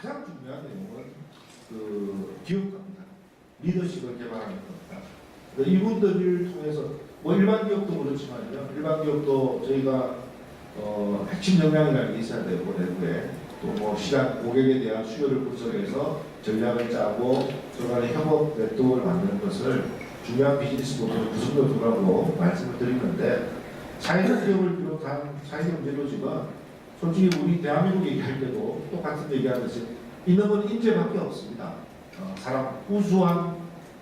가장 중요한 내용은 기업가입니다. 리더십을 개발하는 겁니다. 이분들을 통해서 일반 기업도 그렇지만요. 일반 기업도 저희가 핵심 역량이라는 게 있어야 되고 내부에 또 시장 고객에 대한 수요를 분석해서 전략을 짜고 저간의 협업 네트워크를 만드는 것을 중요한 비즈니스 모델 구성 요소라고 말씀을 드리는데 사회적 기업을 비롯한 사회적 문제조직은 솔직히 우리 대한민국 얘기할 때도 똑같은 얘기하듯이 있는 건 인재밖에 없습니다. 사람 우수한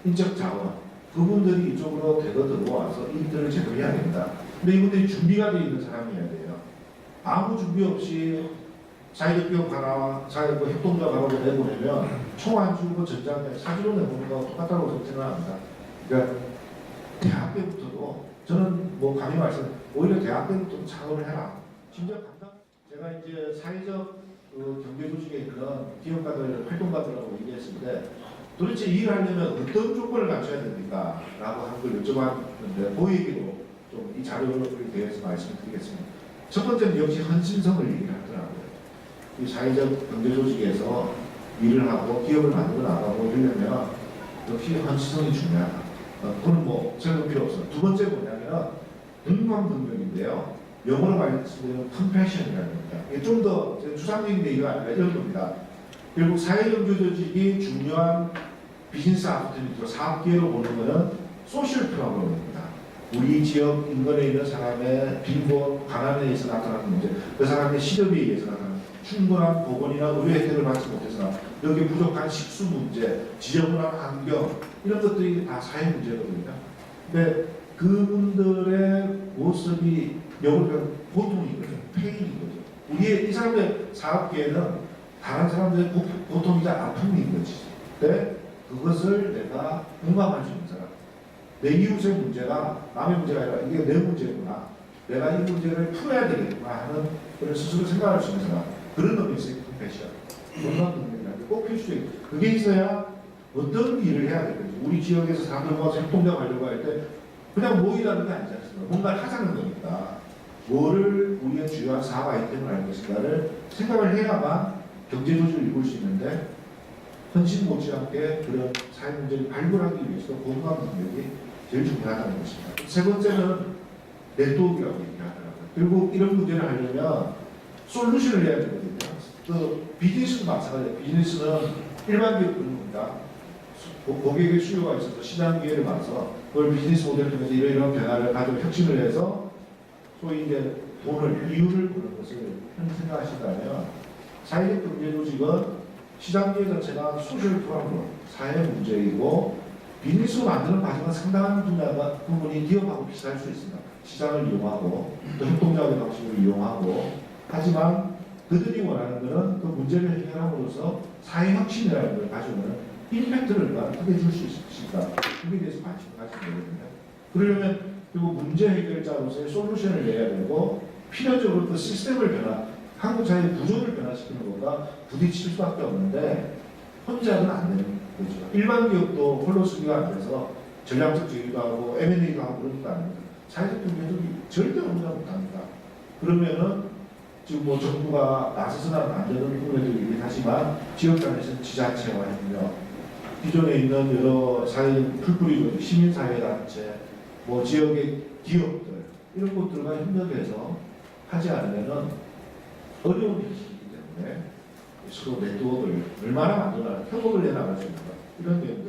인적 자원 그분들이 이쪽으로 대거 들어와서 일들을 제대로 해야 됩니다. 근데 이분들이 준비가 되어 있는 사람이어야 돼요. 아무 준비 없이 사회적 기업 하나, 사회적 협동조합 하나 내보내면 총 안 주고 전장에 사주로 내보는 거 똑같다고 생각합니다. 그러니까 대학 때부터도 저는 감히 말씀 오히려 대학 때부터 창업을 해라. 심지어 제가 이제 사회적 경제 조직에 있는 기업가들, 활동가들하고 얘기했을 때 도대체 일을 하려면 어떤 조건을 갖춰야 됩니까? 라고 한 걸 여쭤봤는데 그 얘기로 좀 이 자료에 대해서 말씀을 드리겠습니다. 첫 번째는 역시 헌신성을 얘기를 하더라고요. 이 사회적 경제 조직에서 일을 하고 기업을 만들어 나가고 이러려면 역시 헌신성이 중요하다. 그건 설명 필요 없어요. 두 번째 뭐냐면 공감능력인데요. 영어로 말씀드리면 컴패션이라는 겁니다. 이게 좀 더 추상적인 얘기가 아니라 이런 겁니다. 결국 사회경제 조직이 중요한 비즈니스 아포트니티로 사업 기회로 보는 것은 소셜 프로그램입니다. 우리 지역 인근에 있는 사람의 빈곤, 가난에 의해서 나타나는 문제, 그 사람의 시력에 의해서 나타나는 충분한 보건이나 의료 혜택을 받지 못해서나 여기 부족한 식수 문제, 지저분한 환경 이런 것들이 다 사회 문제거든요. 근데 그분들의 모습이 영어로 보통인 거죠. 페인인 거죠. 이 사람들의 사업계에는 다른 사람들의 고통이자 아픔인 거지. 근데 그것을 내가 공감할 수 있는 사람. 내 이웃의 문제가 남의 문제가 아니라 이게 내 문제구나. 내가 이 문제를 풀어야 되겠구나 하는 그런 스스로 생각할 수 있는 사람. 그런 의미에서 컴패션. 공감 능력이라는 게 꼭 필수예요. 그게 있어야 어떤 일을 해야 되는지. 우리 지역에서 사람들 모아서 협동조합 하려고 할 때 그냥 모이라는 게 아니지 않습니까? 뭔가를 하자는 거니까. 뭐를 우리의 주요한 사업 아이템을 할 것인가를 생각을 해야만 경제조직을 이룰 수 있는데 헌신 못지않게 그런 사회 문제를 발굴하기 위해서 공감 능력이 제일 중요하다는 것입니다. 세 번째는 네트워크라고 얘기하더라고요. 결국 이런 문제를 하려면 솔루션을 내야 되거든요. 비즈니스도 마찬가지예요. 비즈니스는 일반 기업 그런 겁니다. 고객의 수요가 있어서 시장 기회를 봐서 그걸 비즈니스 모델을 통해서 이런 변화를 가지고 혁신을 해서 소위 이제 이유를 보는 것을 생각하신다면 사회적 경제 조직은 시장 기회 자체가 소셜 프로그램, 사회 문제이고 비즈니스로 만드는 과정은 상당한 부분이 기업하고 비슷할 수 있습니다. 시장을 이용하고 또 협동조합의 방식을 이용하고 하지만 그들이 원하는 것은 그 문제를 해결함으로써 사회 혁신이라는 걸 가져오는 임팩트를 크게 줄 수 있을까? 그에 대해서 관심을 가지고 있거든요. 그러려면 그리고 문제 해결자로서의 솔루션을 내야 되고 필연적으로 그 시스템을 한국 사회의 구조를 변화시키는 것과 부딪힐 수밖에 없는데 혼자는 안 되는 거죠. 일반 기업도 홀로 쓰기가 안 돼서 전략적 제휴도 하고 M&A도 하고 그런 것도 아닙니다. 사회적 경제도 절대 혼자 못합니다. 그러면은 지금 정부가 나서서는 안 되는 부분에도 얘기를 하지만 지역 간에서는 지자체와 협력, 기존에 있는 여러 사회 풀뿌리 시민사회단체, 지역의 기업들 이런 것들과 협력해서 하지 않으면은 어려운 일이기 때문에 서로 네트워크를 얼마나 만들어나 협업을 해나갈 수 있는가 이런 내용들